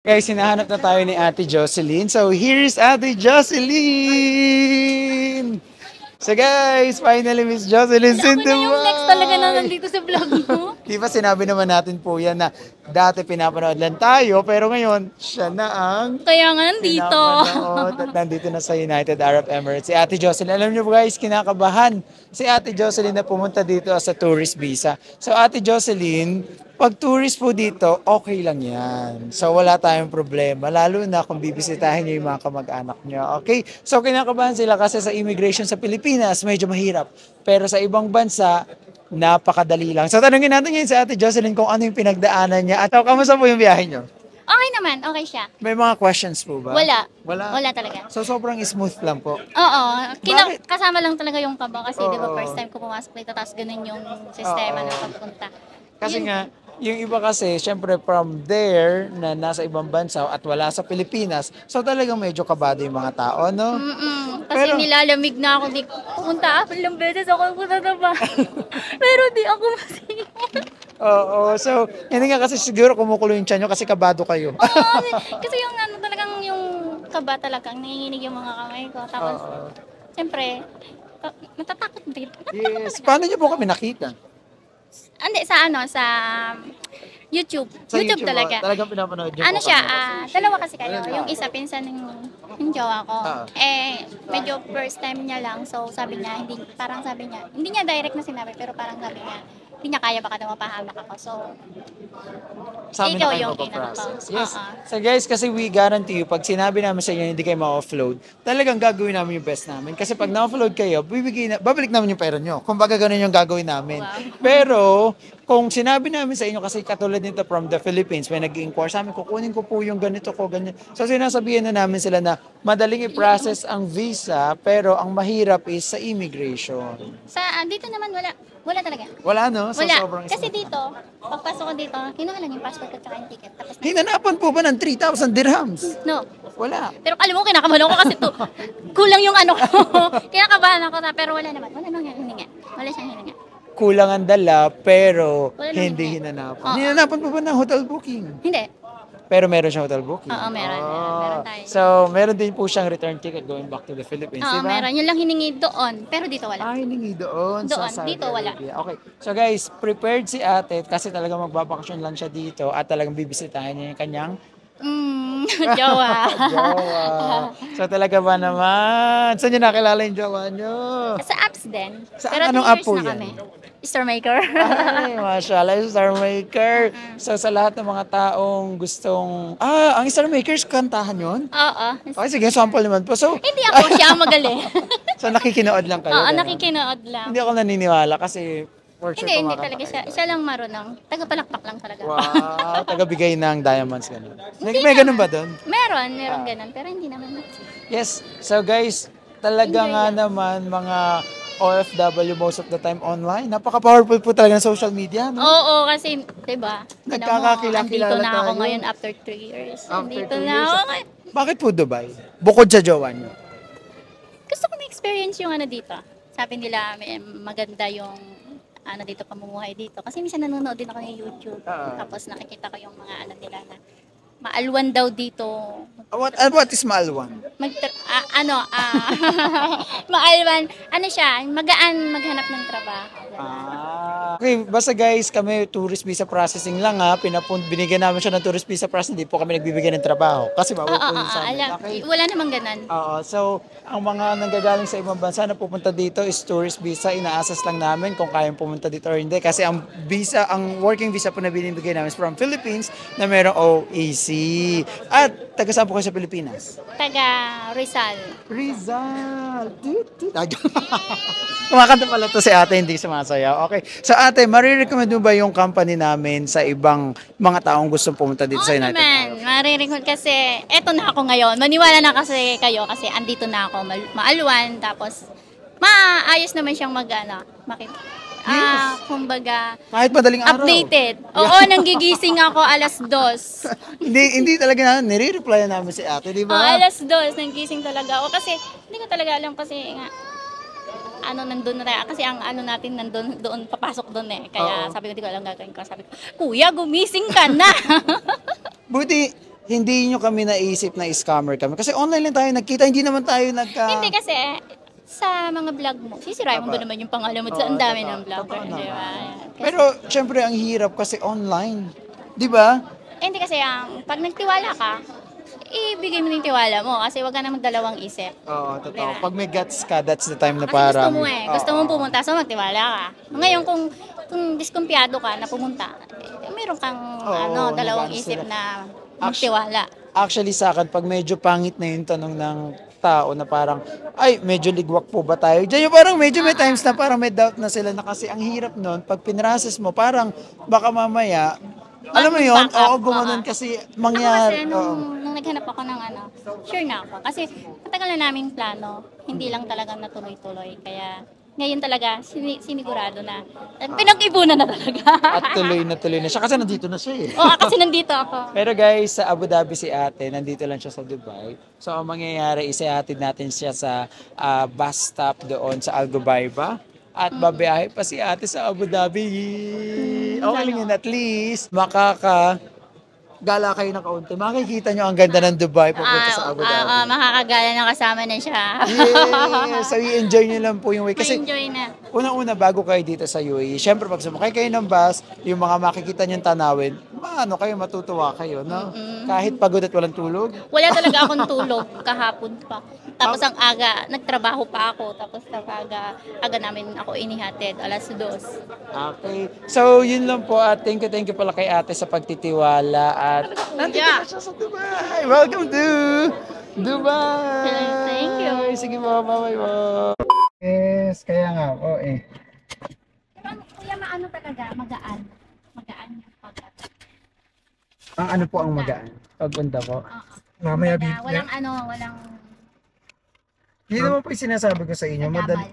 Guys, hinahanap na tayo ni Ate Jocelyn. So, here's Ate Jocelyn! So guys, finally Miss Jocelyn Ako na yung next talaga na Sintumay! nandito sa vlog mo. Di ba sinabi naman natin po yan na dati pinapanood lang tayo, pero ngayon, siya na ang Kaya nga nandito. pinapanood at nandito na sa United Arab Emirates. Si Ate Jocelyn, alam niyo po guys, kinakabahan si Ate Jocelyn na pumunta dito as a tourist visa. So Ate Jocelyn, pag tourist po dito, okay lang yan. So wala tayong problema, lalo na kung bibisitahin niyo yung mga kamag-anak niyo. Okay? So kinakabahan sila kasi sa immigration sa Pilipinas, medyo mahirap. Pero sa ibang bansa, napakadali lang. So tanungin natin ngayon sa Ate Jocelyn kung ano yung pinagdaanan niya. At kamusta po yung biyahe niyo? Okay naman, okay siya. May mga questions po ba? Wala. Wala? Wala talaga. So sobrang smooth lang po. Oo. Bakit? Kasama lang talaga yung kaba kasi di ba Oo. first time ko pumasok dito tapos ganun yung sistema Oo. ng pagpunta. Kasi Yun. nga, yung iba kasi, syempre from there, na nasa ibang bansa at wala sa Pilipinas, so talagang medyo kabado yung mga tao, no? Kasi Pero- nilalamig na ako. Di, pumunta ako ilang beses ako punta na ba? Pero di ako masaya. Oo, so, hindi nga kasi siguro kumukulo yung tiyan nyo kasi kabado kayo. Kasi yung ano talagang yung kaba talagang nanginginig yung mga kamay ko. Tapos, Oo. siyempre, natatakot din. Yes. Paano nyo po kami nakita? Hindi, sa ano, sa YouTube. Sa YouTube talaga. Talagang pinapanood nyo Ano po siya, kami. dalawa kasi kayo. Yung isa, pinsan ng jowa ko. Ah. Medyo first time niya lang. So, sabi niya, hindi niya direct na sinabi, pero parang sabi niya, hindi niya kaya baka daw mapahamak ako. So, Sa amin ikaw na kayo yung mapaprocess. inano ko. Yes. Oo. So guys, kasi we guarantee you, pag sinabi namin sa inyo hindi kayo ma-offload, talagang gagawin namin yung best namin. Kasi pag na-offload kayo, babalik namin yung pera nyo. Kung baga ganun yung gagawin namin. Wow. Pero, kung sinabi namin sa inyo, kasi katulad nito from the Philippines, may nag-inquire sa amin, kukunin ko po yung ganito ko, ganyan. So sinasabihan na namin sila na madaling i-process ang visa, pero ang mahirap is sa immigration. Dito naman wala talaga. Wala no? So Wala. sobrang Kasi dito, pagpasok ko dito, kinuha lang yung passport ko at yung ticket. Tapos, Hinanapan po ba ng 3,000 dirhams? no. Wala. Pero alam mo, kinakabahan ako kasi kulang yung ano ko. Kinakabahan ako na, pero wala naman. Wala nang hininga. Wala siyang hininga. Kulang ang dala, pero Wala naman hindi eh. hinanapan. Oo. Hinanapan pa ba ng hotel booking? Hindi. Pero meron siyang hotel booking. Oo, meron. Meron tayo. So, meron din po siyang return ticket going back to the Philippines, Oo, di ba? meron. Yun lang hiningi doon. Pero dito wala. Ah, hiningi doon, Doon, sa Saudi dito wala. Arabia. Okay. So guys, prepared si ate kasi talagang magbabakasyon lang siya dito at talagang bibisitahin niya yung kanyang Jowa. jowa. So talaga ba naman? Saan niyo nakilala yung jowa niyo? Sa apps din. Saan? Pero Anong 2 app years po na yan? kami. Star Maker. Ay, mashallah, Star Maker. So sa lahat ng mga taong gustong... ang Star Makers, kantahan yon. Oo. Okay, sige, sample naman po. So, Hindi ako, siya ang magaling. so nakikinood lang kayo. Oo, ganun? nakikinood lang. Hindi ako naniniwala kasi for sure Hindi kumakanta talaga kayo. siya. Siya lang marunong. Tagapalakpak lang talaga. Wow, tagabigay ng diamonds ganun. May ganun ba doon? Meron ganun. Pero hindi naman. Yes. So guys, talaga Enjoy nga lang. naman mga OFW most of the time online. Napaka-powerful po talaga ng social media, no? Oo, kasi, diba? Nagkakakilala Andito na ako tayo. ngayon after 3 years. After Andito 2 na years. ako ngayon. Bakit po Dubai? Bukod sa jowa niyo. Gusto ko ma-experience yung ano dito. Sabi nila, maganda yung ano dito, pamumuhay dito. Kasi minsan nanonood din ako ng YouTube. Tapos nakikita ko yung mga ano nila na maalwan daw dito. What is Malwan? Maalwan, ano siya, magaan maghanap ng trabaho. Okay, basta guys, kami tourist visa processing lang ha. Binigyan namin siya ng tourist visa processing. Hindi po kami nagbibigay ng trabaho. Kasi bawal po yun sa amin. Okay? Wala namang ganun. Oo, so ang mga nanggagaling sa ibang bansa na pupunta dito is tourist visa. Inaasas lang namin kung kayang pumunta dito or hindi. Kasi ang working visa po na binibigay namin is from Philippines na merong OEC. At taga saan po kayo sa Pilipinas? Taga Rizal. Rizal. Kumakanta pala to si ate, hindi sumasayaw. Okay. So ate, marirecommend mo ba yung company namin sa ibang mga taong gustong pumunta dito sa United naman, Arab? marirecommend kasi eto na ako ngayon. Maniwala na kasi kayo kasi andito na ako. Maalwan, tapos maayos naman siyang Yes. kumbaga, Kahit madaling araw. updated. Oo, nanggigising ako alas 2. hindi talaga na nire-reply namin si ate, di ba? Alas 2, nanggising talaga ako kasi hindi ko talaga alam kasi nga nandun na tayo. Kasi ang natin nandun, doon, papasok doon eh. Kaya Oo. sabi ko, hindi ko alam gagawin ko. Sabi ko, kuya, gumising ka na. Buti hindi nyo kami naisip na scammer kami. Kasi online lang tayo nagkita, hindi naman tayo Hindi kasi, sa mga vlog mo, sisirain mo ba naman yung pangalan mo? Ang dami ng vlogger, Totoo di ba? naman. Kasi, Pero, syempre, ang hirap kasi online. Di ba? hindi kasi pag nagtiwala ka, ibigay mo yung tiwala mo kasi wag ka na magdalawang isip. Oo, totoo. Diba? Pag may guts ka, that's the time na Kasi parang... gusto mo gusto mong pumunta, so magtiwala ka. Ngayon, kung diskumpiyado ka na pumunta, meron kang Oo, dalawang nag-ano isip sila. na magtiwala. Actually, sa akin, pag medyo pangit na yung tanong ng tao na parang, ay, medyo ligwak po ba tayo? Diyan yung parang medyo may times na parang may doubt na sila na kasi ang hirap nun, pag pinrases mo, parang baka mamaya, alam mo yun, Back up, oo, gumanon kasi Ako kasi, mangyari. Oo. nung naghanap ako ng sure na ako. Kasi matagal na naming plano, hindi lang talaga natuloy-tuloy. Kaya ngayon talaga, sinigurado na. Pinag-ipunan na talaga. At tuloy na siya kasi nandito na siya eh. Oo, kasi nandito ako. Pero guys, sa Abu Dhabi si ate, nandito lang siya sa Dubai. So ang mangyayari, isahatid natin siya sa bus stop doon sa Al Ghubaiba. At babiyahe pa si ate sa Abu Dhabi. Okay lang yun, at least gala kayo ng kaunti. Makikita nyo ang ganda ng Dubai papunta sa Abu Dhabi. Makakagala na kasama na siya. Yeah! So i-enjoy nyo lang po yung way. Kasi Ma-enjoy na. unang-una, bago kayo dito sa UAE, syempre pag sumakay kayo ng bus, yung mga makikita niyong tanawin, kayo, matutuwa kayo, no? Kahit pagod at walang tulog. Wala talaga akong tulog kahapon pa. Tapos ang aga, nagtrabaho pa ako. Tapos aga namin ako inihatid, 2:00. Okay. So, yun lang po. At thank you pala kay ate sa pagtitiwala. At nandito na siya sa Dubai. Welcome to Dubai! Thank you. Sige po, bye-bye po. Yes, kaya nga po eh. Pero kuya, maano talaga, magaan. Magaan yung pagkat. Ang ano po ang magaan? Pagpunta po. Mamaya Walang walang Hindi naman po yung sinasabi ko sa inyo,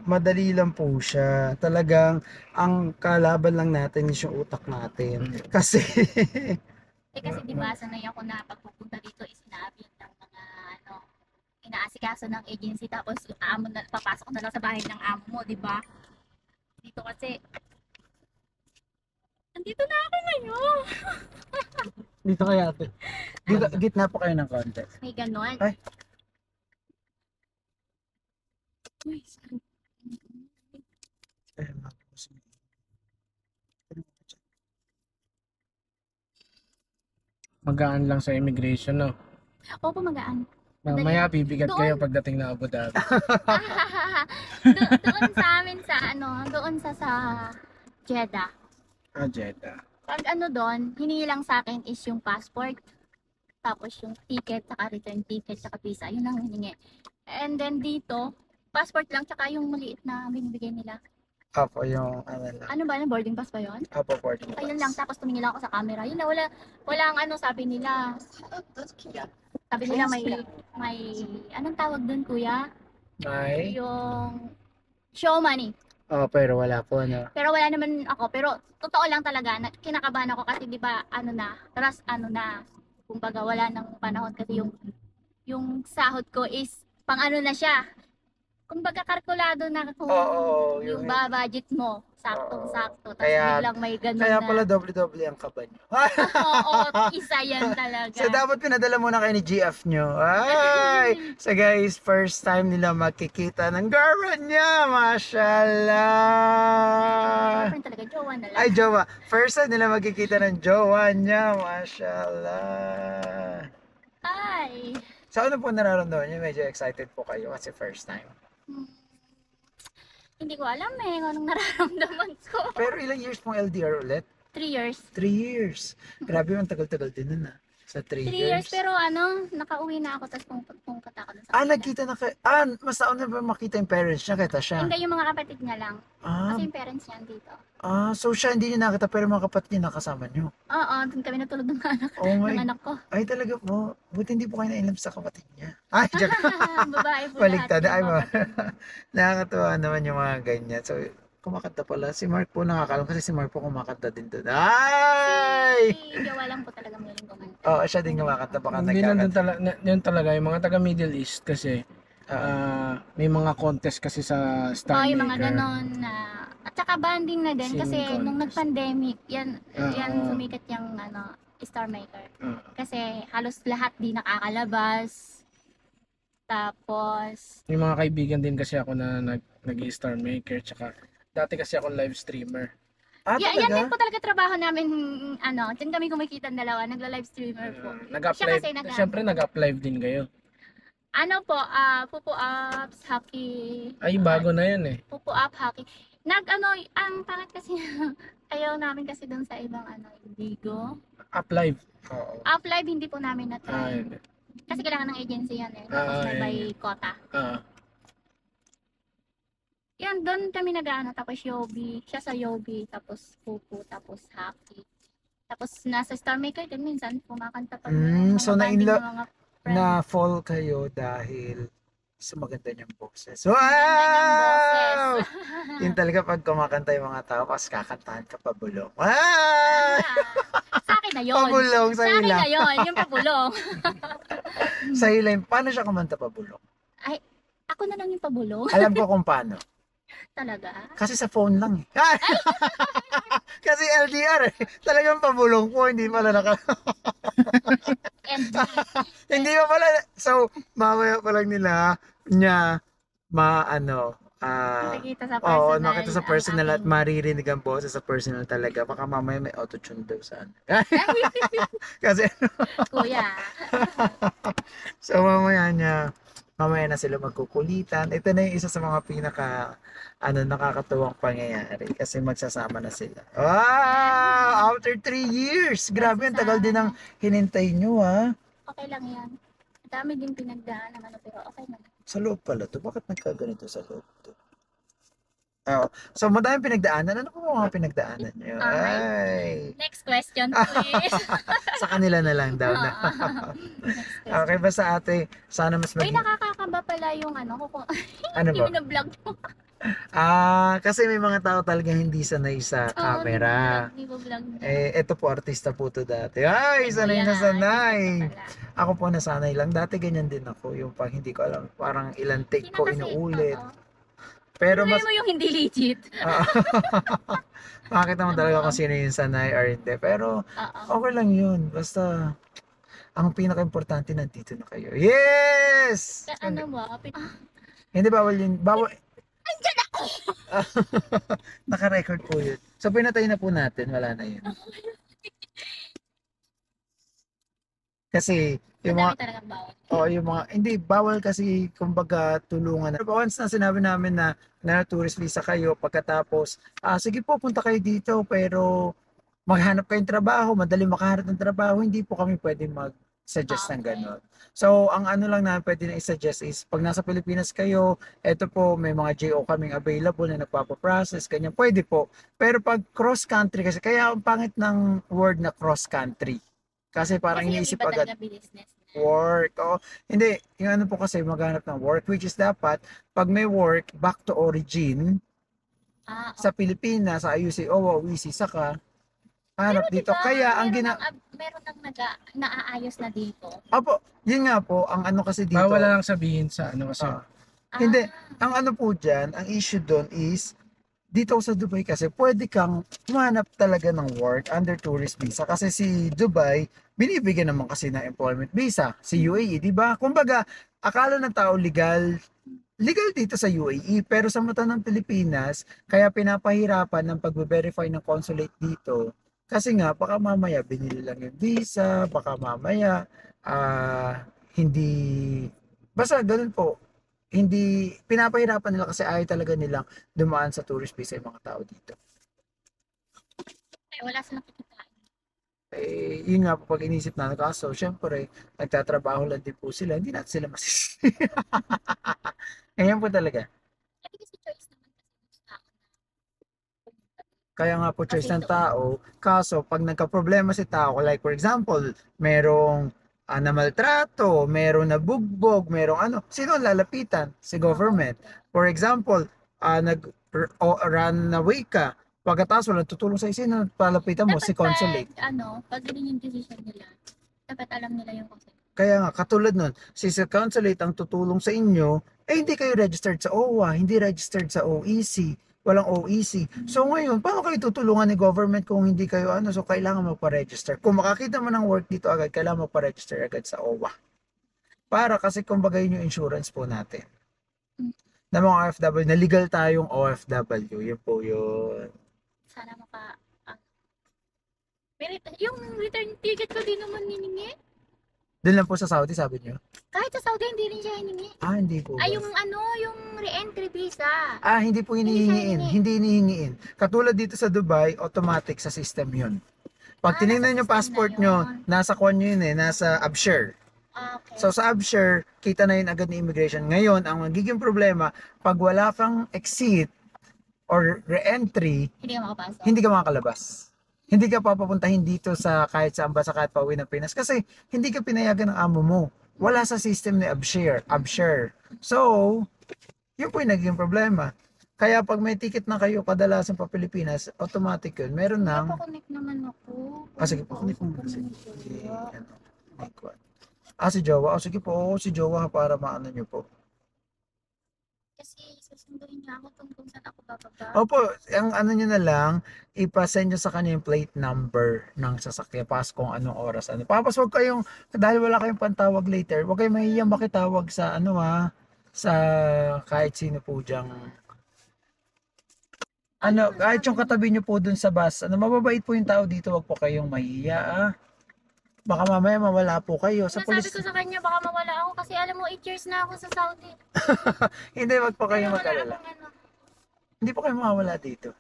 madali lang po siya. Talagang ang kalaban lang natin is yung utak natin. Kasi kasi di ba sanay ako na pagpupunta dito is inaabil ng mga inaasikaso ng agency tapos papasok na lang sa bahay ng amo mo, di ba? Dito kasi andito na ako ngayon. dito kaya ate. Dito, gitna po kayo ng konti. May ganon. Ay. Uy, sorry. magaan lang sa immigration, no? Opo, magaan. Mamaya bibigat Doon. kayo pagdating na Abu Dhabi. Doon sa amin doon sa Jeddah. Jeddah. Pag doon, hiningi lang sa akin is yung passport, tapos yung ticket, saka return ticket, saka visa, yun ang hiningi. And then dito, passport lang, saka yung maliit na binibigay nila. Apo, yung ano lang. Ano ba, boarding pass ba yun? Apo, boarding pass. Ayun lang, tapos tumingin lang ako sa camera. Yun na, walang sabi nila. Sabi nila may anong tawag doon, kuya? May? Yung show money. Oh, pero wala po, no? Pero wala naman ako. Pero totoo lang talaga, kinakabahan ako kasi di ba kumbaga wala nang panahon kasi yung sahod ko is pang na siya. Kumbaga kalkulado na kung yung budget mo, saktong-sakto. Tapos biglang may ganun Kaya na. pala doble-doble ang kaba nyo. Oo, isa yan talaga. So dapat pinadala muna kayo ni GF nyo. Ay! So guys, first time nila makikita ng girlfriend niya. Mashallah! Girlfriend talaga, jowa na lang. Ay, jowa. First time nila makikita ng jowa niya. Mashallah! Ay! So ano po nararamdaman niyo? Medyo excited po kayo kasi first time. Hindi ko alam kung anong nararamdaman ko. Pero ilang years pong LDR ulit? 3 years. 3 years. Grabe, ang tagal-tagal din nun sa 3 3 years. years, pero nakauwi na ako, tapos pumunta ako dun sa kanila. Nagkita na kayo. Mas nauna ba makita yung parents niya kita siya? Hindi, yung mga kapatid niya lang. Ah, Kasi yung parents niya dito. so siya hindi niyo nakita pero mga kapatid niya nakasama niyo. Oo, dun kami natulog ng anak, Oh my. ng anak ko. Ay talaga po. Buti hindi po kayo na-inlove sa kapatid niya. Ay, joke. Babae po Baligtad. lahat. Ay, nakakatuwa naman yung mga ganyan. So, kumakanta pala. Si Mark po nakakalam kasi si Mark po kumakanta din doon. Ay! Si Jowa lang po talaga may kumanta. Oo, siya din kumakanta. Baka Hindi nandun nagkakanta. yun talaga, yung mga taga Middle East kasi may mga contest kasi sa Star Oo, yung mga Maker. ganon na... At saka banding na din Singing kasi nung contest. nag-pandemic, yan Oo. sumikat yung Star Maker. Ah. Kasi halos lahat di nakakalabas. Tapos, May mga kaibigan din kasi ako na nag-star maker, tsaka dati kasi ako live streamer. yan din Talaga? po talaga trabaho namin, dyan kami kumikita ng dalawa, nagla-live streamer po. Siya Nag-apply, kasi syempre nag-apply din kayo. Pupo Ups, Hockey, Ay, bago na yan eh. Pupo Up, Hockey. Ang pangat kasi, ayaw namin kasi dun sa ibang Indigo. Apply. Oo. Up Live, hindi po namin Ah, na-try. yun. Kasi kailangan ng agency yan tapos may yun, by yun. quota. Ah, Yan, doon kami tapos Yobi, siya sa Yobi, tapos Pupo, tapos Hockey. Tapos nasa Star Maker din minsan, kumakanta pa mga So banding na-inlove ng mga friends. na fall kayo dahil sa maganda niyang boses. Maganda niyang boses. Wow! Yun talaga pag kumakanta yung mga tao, tapos kakantahan ka pabulong. Wow! Sa akin na yun. Pabulong sa Sa akin ila. na yun, yung pabulong. Sa ila, paano siya kumanta pabulong? Ay, ako na lang yung pabulong. Alam ko kung paano. Talaga. Kasi sa phone lang eh. Kasi LDR eh. Talagang pabulong ko, hindi pala And hindi pa pala. So, mamaya pa lang niya nakikita sa personal. oo, makita sa personal at ang maririnig ang boses sa personal talaga. Baka mamaya may auto-tune daw sana. Kasi, Kuya. so mamaya na sila magkukulitan. Ito na yung isa sa mga nakakatuwang pangyayari kasi magsasama na sila. Wow! After 3 years! Grabe, ang tagal din ang hinintay nyo, ha? Okay lang yan. Ang dami din pinagdaan pero okay na. Sa loob pala to. Bakit nagkaganito sa loob to? Oh, so madaming pinagdaanan. Ano po mga pinagdaanan nyo? Ay! Next question, please. Sa kanila na lang daw na. Next question. Okay ba sa ate? Sana mas Uy, maging... nakakakaba pala yung Ano ba? yung binablog mo. Kasi may mga tao talaga hindi sanay sa camera. Hindi mo vlog mo. Ito po, artista po to dati. Ay, sanay na sanay. Ako po nasanay lang. Dati ganyan din ako. Yung pag hindi ko alam, parang ilang take ko inuulit. Pero mas... mo yung hindi legit. Bakit naman talaga kung sino yung sanay or hindi. Pero okay lang yun. Basta, ang pinaka-importante nandito na kayo. Yes! Ano mo? Hindi bawal yun. Bawal... Andyan ako! Naka-record po yun. So, pinatay na po natin. Wala na yun. Kasi, yung mga... Madami talagang bawal. yung mga... Hindi, bawal kasi, kumbaga, tulungan na. Once na sinabi namin na tourist visa kayo, pagkatapos, sige po, punta kayo dito, pero maghanap kayong trabaho, madali makahanap ng trabaho, hindi po kami pwede mag-suggest ng gano'n. So, ang ano lang na pwede na i-suggest is, pag nasa Pilipinas kayo, eto po, may mga JO kaming available na nagpapaprocess, ganyan, pwede po. Pero pag cross-country, kasi kaya ang pangit ng word na cross-country. Kasi parang iniisip agad, work. Hindi, yung ano po kasi, maghanap ng work, which is dapat, pag may work, back to origin, sa Pilipinas, sa IUC, OWC, saka, hanap dito. Diba, kaya ang meron nang naaayos na dito. Apo, yun nga po, ang ano kasi dito. bawal lang sabihin sa ano kasi. Hindi, ang ano po dyan, ang issue doon is, dito sa Dubai kasi, pwede kang humanap talaga ng work under tourist visa. Kasi si Dubai, binibigyan naman kasi ng employment visa. Si UAE, di ba? Kumbaga, akala ng tao legal dito sa UAE, pero sa mata ng Pilipinas, kaya pinapahirapan ng pag-verify ng consulate dito. Kasi nga, baka mamaya binili lang yung visa, baka mamaya hindi, basta ganun po. Hindi, pinapahirapan nila kasi ayaw talaga nilang dumaan sa tourist visa yung mga tao dito. Wala silang kikitain. Yun nga po pag inisip na kaso, syempre, nagtatrabaho lang din po sila, hindi natin sila masisi. Ayan po talaga. Kasi choice naman kasi ng tao. Kaya nga po choice ng tao, kaso pag nagka-problema si tao, like for example, merong namaltrato, merong nabugbog, merong sino ang lalapitan? Si government. For example, run away ka, pagkatapos walang tutulong sa sino palapitan mo? Si consulate. Pag ganun yung decision nila, dapat alam nila yung consulate. Kaya nga, katulad nun, si consulate ang tutulong sa inyo, hindi kayo registered sa OWA, hindi registered sa OEC. walang OEC. So ngayon, paano kayo tutulungan ni government kung hindi kayo ano? So kailangan magpa-register. Kung makakita mo ng work dito agad, kailangan magpa-register agad sa OWA. Para kasi kumbaga yun yung insurance po natin. Na mga OFW, na legal tayong OFW. Yun po yun. Sana yung return ticket ko di naman hiningi. Doon lang po sa Saudi, sabi nyo? Kahit sa Saudi, hindi rin siya hiningi. Hindi po. Ay, yung re-entry visa. Hindi po hinihingiin. Hindi hinihingiin. Katulad dito sa Dubai, automatic sa system yun. Pag tinignan nasa yung passport system na nyo, yun. nasa kwan nyo yun nasa Abshare. Okay. So sa Abshare, kita na yun agad ni immigration. Ngayon, ang magiging problema, pag wala kang exit or re-entry, Hindi ka makapasok. hindi ka makakalabas. Hindi ka papapuntahin dito sa kahit saan ba sa kahit pauwi ng Pinas kasi hindi ka pinayagan ng amo mo. Wala sa system ni Abshare. So, yun po yung naging problema. Kaya pag may ticket na kayo kadalasan pa Pilipinas, automatic yun. Meron ng... Papakonek naman ako. Sige po. Si Jowa. Sige po. Si Jowa para maano nyo po. Kasi susunduin niya ako kung saan ako bababa. Opo, ang ano nyo na lang, ipasend nyo sa kanya yung plate number ng sasakyan, pas kung anong oras. Tapos wag kayong, dahil wala kayong pantawag later, wag kayong mahihiyang makitawag sa sa kahit sino po dyang, kahit yung katabi nyo po dun sa bus, mababait po yung tao dito, wag po kayong mahihiya, Baka mamaya mawala po kayo sa Sabi pulis. ko sa kanya, baka mawala ako kasi alam mo, 8 years na ako sa Saudi. Hindi, wag po kayo Wala mag-alala. akong ano. Hindi po kayo mawawala dito.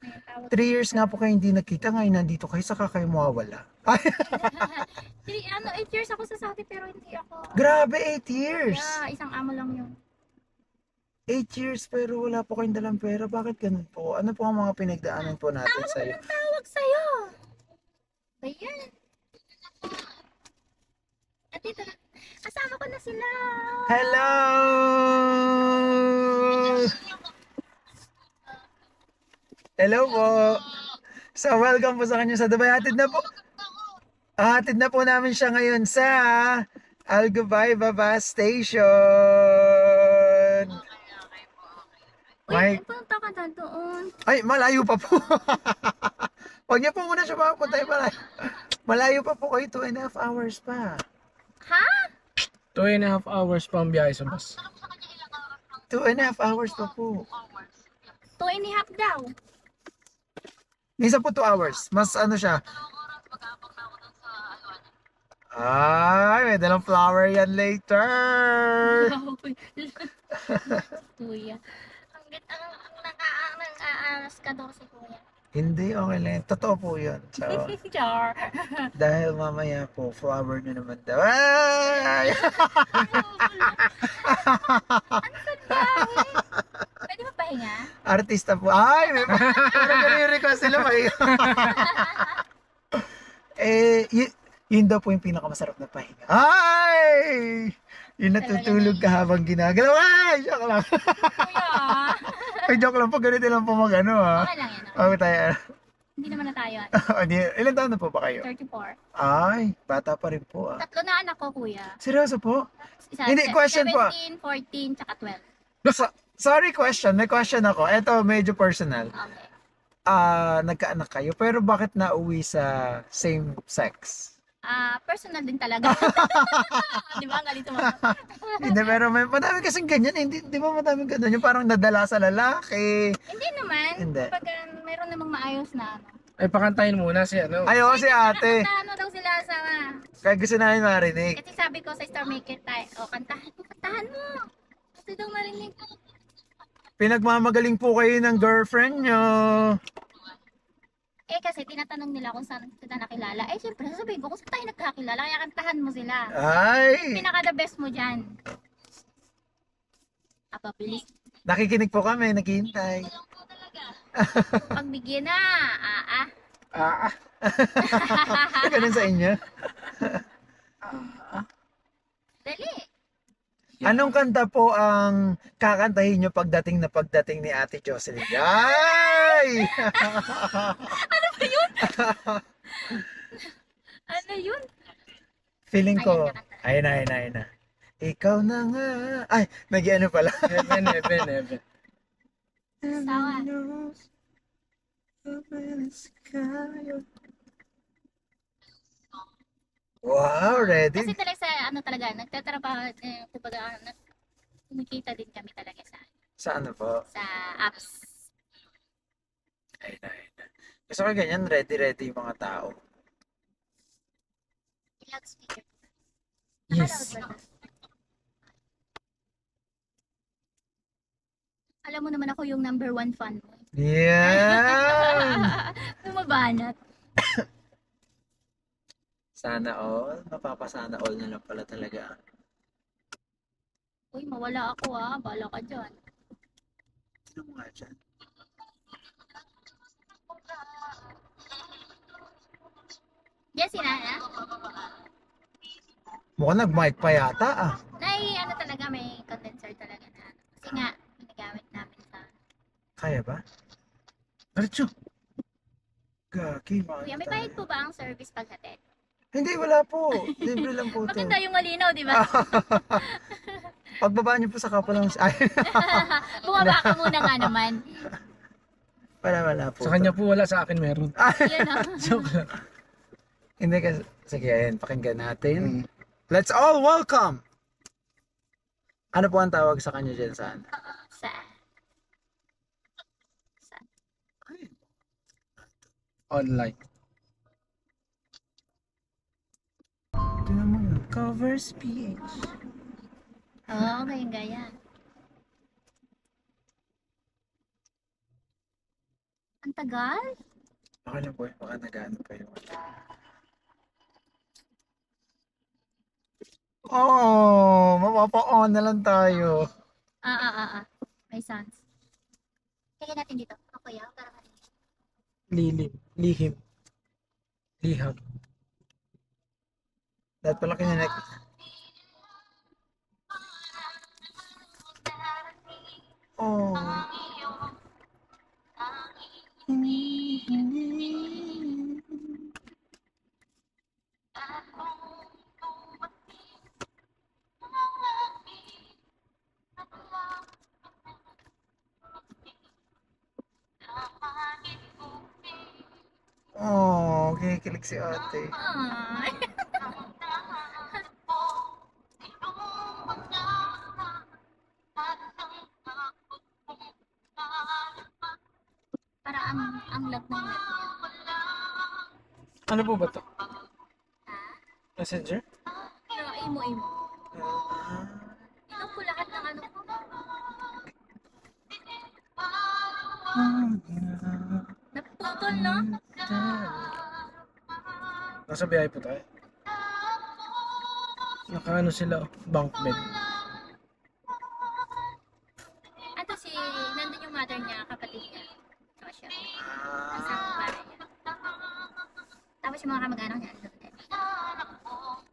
May tawag. 3 years nga po kayo hindi nagkita, ngayon nandito kayo, saka kayo mawawala. Ay, 8 years ako sa Saudi pero hindi ako. grabe, 8 years! Yeah, isang amo lang yun. 8 years pero wala po kayong dalang pera. Bakit ganun po? Ano po ang mga pinagdaanan po natin sa iyo? Anong tawag sa'yo? Ayan. At dito na. Kasama ko na sila. Hello! Hello po. So welcome po sa kanya sa Dubai. Hatid na po namin siya ngayon sa Al Gubaiba Bus Station. Uy, punta ka na doon. Ay, malayo pa po. Huwag niyo po muna siya papunta. Malayo pa po kayo, 2.5 hours pa. Ha? 2.5 hours pa ang biyahe sa bus. 2.5 hours pa po. 2.5 daw. Minsan po 2 hours. Mas ano siya. Ay, may dalang flower yan later. Kuya. Ang nang-aaras ka daw si Kuya. Hindi, okay lang. Totoo po yun. So, Char. dahil mamaya po, flower nyo naman daw. Ay! Pwede ba pahinga? Artista po. Ay, may parang ganun request sila. Yun daw po yung pinakamasarap na pahinga. Ay! Yung natutulog ka habang ginagalaw. Ay! Joke lang. Kuya. Ay, joke lang po. Ganito lang po mag-ano ha. Okay lang yan. Okay tayo. Hindi naman na tayo. Ilan taon na po ba kayo? 34. Ay, bata pa rin po ah. 3 na anak ko, Kuya. Seryoso po? Isa, Hindi, question po. 17, 14, tsaka 12. Sorry question. May question ako. Ito, medyo personal. Okay. Nagkaanak kayo, pero bakit nauwi sa same sex? Personal din talaga. Di ba? Galing tumawa. Hindi, pero madami kasing ganyan. Hindi ba madami ganyan? Yung parang nadala sa lalaki. Hindi naman. Hindi. Kapag mayroon namang maayos na ano. Ay, pakantahin muna si ano. Ayaw si ate. Kantahan mo daw sila sa... Kaya gusto namin marinig. Kasi sabi ko sa Star Maker tayo, kantahan mo. Gusto daw marinig. Pinagmamagaling po kayo ng girlfriend nyo. Kasi tinatanong nila kung saan kita nakilala. Siyempre, sasabihin ko kung saan tayo nagkakilala, kaya kantahan mo sila. Ay! Pinaka the best mo dyan. Bilis. Nakikinig po kami, naghihintay. Pagbigyan na. Ganun sa inyo. Dali. Anong kanta po ang kakantahin nyo pagdating ni Ate Jocelyn? Ay! Ano yun? Feeling ko, Ayan, ayun na. Ikaw na nga. Ay, nag-ano pala. Heaven. Sawa. Wow, ready? Kasi talaga sa ano talaga, nagtatrabaho, kumbaga, kumikita din kami talaga Sa ano po? sa apps. Ayun na, ayun na. Gusto ko ganyan, ready yung mga tao. Loudspeaker. Yes. Nakaloud ba na? Alam mo naman ako yung number 1 fan mo. Yeah! Bumabanat. Sana all. Mapapasana all na lang pala talaga. Uy, mawala ako bala ka dyan. Ano mo nga dyan? Jessie na. Mukhang nag-mic pa yata ah. Ano talaga, may condenser talaga na. Kasi nga, ginagamit namin sa... Kaya ba? Diretso. Gagi, Kuya, may bayad po ba ang service paghatid? Hindi, wala po. Libre lang po to. Maganda yung malinaw, di ba? Pagbaba niyo po sa kapal ng... Ay, Bumaba ka muna nga naman. wala po. Sa kanya po wala, sa akin meron. Yun Joke lang. Hindi kasi... Sige, ayun. Pakinggan natin. Let's all welcome! Ano po ang tawag sa kanya dyan saan? Sa... Online. Ito naman. Covers PH. Oo, gaya. Ang tagal? Okay lang po. Baka nag-ano pa yun. Oh, mapapa-on na lang tayo. May sounds. Kaya natin dito. Okay, para natin. Lilim. Lihim. Liham. Dahil pala kinanek. Oh. Oh, kinikilig si ate. Ay. Para ang lag ng net niya. Ano po ba to? Ha? Messenger? Pero imo. Ito po lahat ng ano ko. Naputol, no? Nasa biyahe po tayo. Nakaano sila, bunk bed. Ato nandun yung mother niya, kapatid niya. Saka siya. Nasa bahay niya. Tapos yung mga kamag-anak niya, andun din.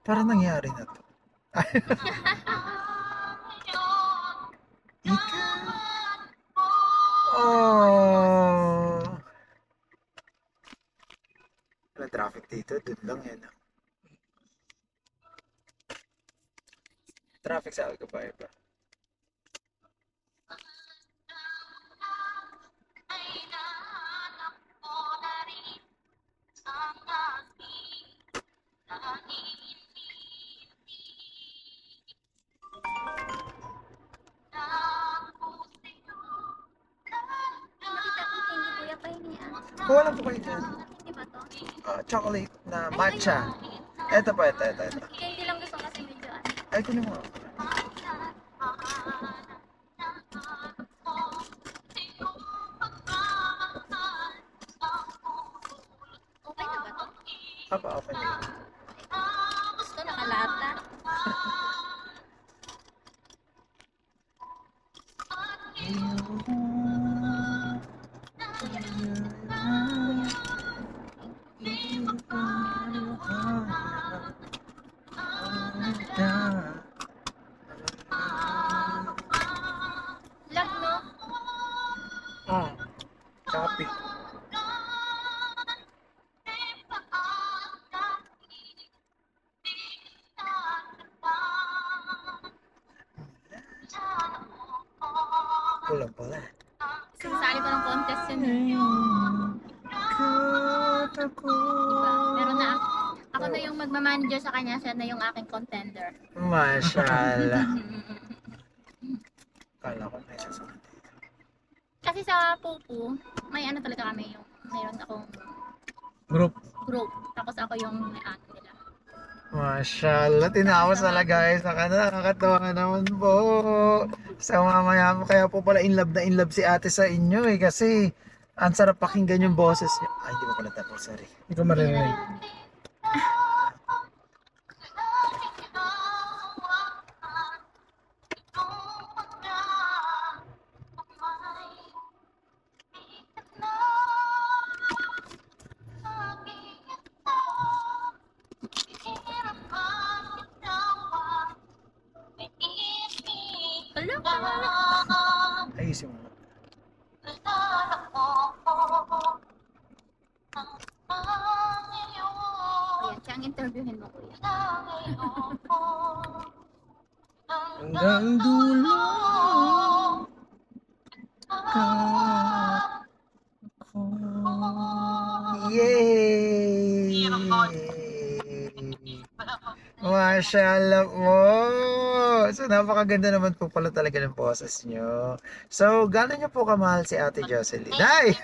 Para nangyari na to. Oh. Wala traffic dito, dun lang yan. Traffic sa Alcabay pa. Nakita ko, hindi kuya pa yun eh. Kuha lang po kayo dyan. Hindi ba to? Chocolate na matcha. Ito pa, ito. Hindi lang gusto kasi medyo Ay, kunin mo. Okay na ba to? Apa, open na. Gusto nakalata. Lag, no? Copy. Kulang pala. Gusto mo Kasali ko ng contest yun eh. Diba? Pero na ako na yung magmamanager sa kanya, siya na yung aking contender. Mashallah. Kala ko may sasagot. Kasi sa Pupu, may ano talaga kami yung mayroon akong Group. group. Tapos ako yung may ano nila. Mashallah, tinawas talaga guys. Nakakatawa ka naman po. Sa mamaya mo, kaya po pala in love na in love si ate sa inyo eh. Kasi ang sarap pakinggan yung boses niya. Ay, di ba pala tapos, sorry. Hindi ko maririnig. Wala. Ayusin mo. Ayan, siya ang interviewin mo, kuya. Hanggang dulo. Ka. Ako. Yay! Mashallah po! So, napakaganda naman po pala talaga ng boses nyo. So, gano'n nyo po kamahal si Ate Jocelyn? Ay!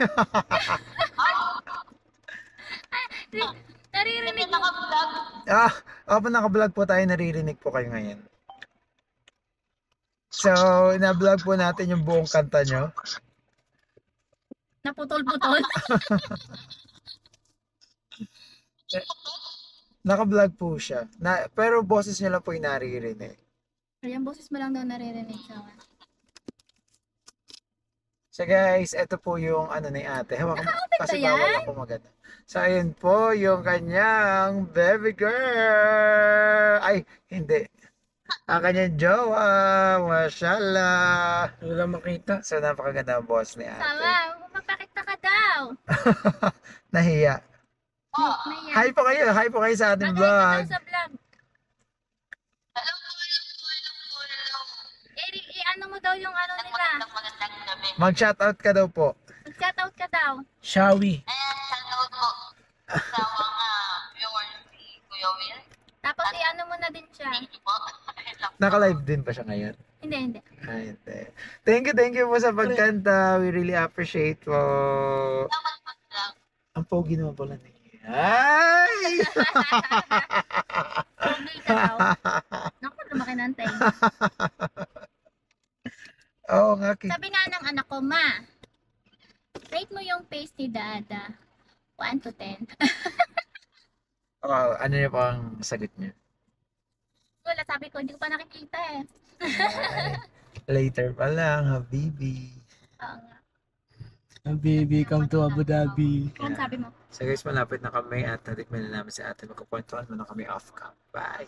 Naririnig mo. Naka-vlog po tayo, naririnig po kayo ngayon. So, na-vlog po natin yung buong kanta nyo. Naputol-putol. Naka-vlog po siya. Pero boses nyo lang po yung naririnig. Ayan, boses mo lang daw naririnig sa akin. So guys, ito po yung ano ni ate. Hawakan mo kasi ba yan? bawal ako magana. So ayun po yung kanyang baby girl. Ay, hindi. Ang kanyang jowa. Mashallah. Wala makita. So napakaganda ang boss ni ate. Sama, mapakita ka daw. Nahiya. Maya. Hi po kayo. Hi po kayo sa ating Mag-hi ka daw vlog. sa vlog. I-ano mo daw yung ano nila. Mag-shoutout ka daw po. Mag-shoutout ka daw. Shawi. Tapos i-ano mo na din siya. Naka-live din ba siya ngayon? Hindi, hindi. Ay, hindi. Thank you po sa pagkanta. We really appreciate po. Ang pogi naman pala niya. Ay! Pogi ka daw. Naku, lumaki na ang tayo. Oo nga, Sabi nga ng anak ko, Ma, rate mo yung face ni Dada. 1 to 10. ano niya po ang sagot niya? Wala, sabi ko, hindi ko pa nakikita eh. Ay, later pa lang, habibi. Oo nga. Baby, come to Abu Dhabi. Kung sabi mo, So guys, malapit na kami at natikman na namin si ate. Magkukwentuhan muna kami off cam. Bye!